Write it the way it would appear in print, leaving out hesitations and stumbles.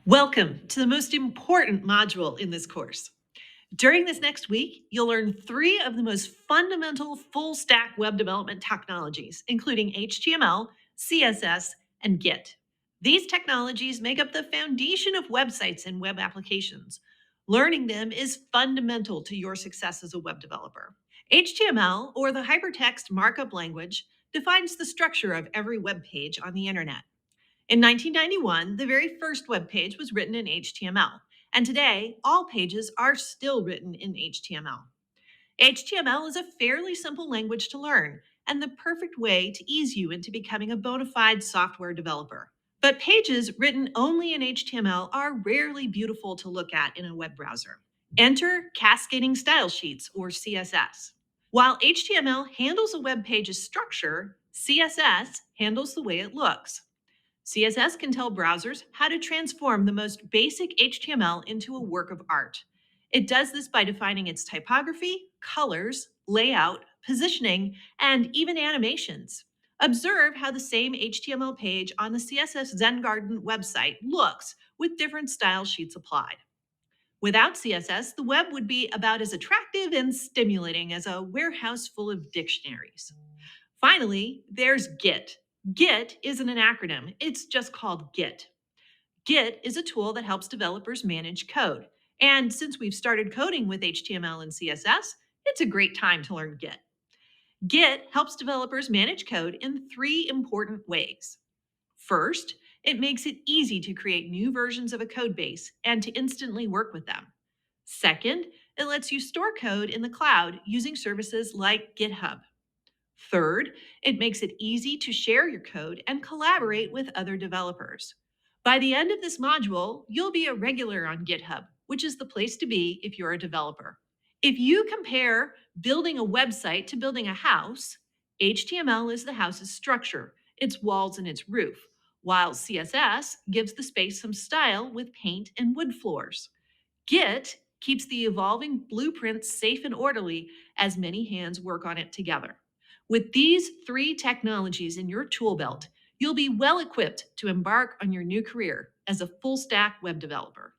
Welcome to the most important module in this course. During this next week, you'll learn three of the most fundamental full stack web development technologies, including HTML, CSS, and Git. These technologies make up the foundation of websites and web applications. Learning them is fundamental to your success as a web developer. HTML, or the hypertext markup language, defines the structure of every web page on the internet. In 1991, the very first web page was written in HTML, and today, all pages are still written in HTML. HTML is a fairly simple language to learn and the perfect way to ease you into becoming a bona fide software developer. But pages written only in HTML are rarely beautiful to look at in a web browser. Enter cascading style sheets, or CSS. While HTML handles a web page's structure, CSS handles the way it looks. CSS can tell browsers how to transform the most basic HTML into a work of art. It does this by defining its typography, colors, layout, positioning, and even animations. Observe how the same HTML page on the CSS Zen Garden website looks with different style sheets applied. Without CSS, the web would be about as attractive and stimulating as a warehouse full of dictionaries. Finally, there's Git. Git isn't an acronym, it's just called Git. Git is a tool that helps developers manage code. And since we've started coding with HTML and CSS, it's a great time to learn Git. Git helps developers manage code in three important ways. First, it makes it easy to create new versions of a code base and to instantly work with them. Second, it lets you store code in the cloud using services like GitHub. Third, it makes it easy to share your code and collaborate with other developers. By the end of this module, you'll be a regular on GitHub, which is the place to be if you're a developer. If you compare building a website to building a house, HTML is the house's structure, its walls and its roof, while CSS gives the space some style with paint and wood floors. Git keeps the evolving blueprints safe and orderly as many hands work on it together. With these three technologies in your tool belt, you'll be well equipped to embark on your new career as a full stack web developer.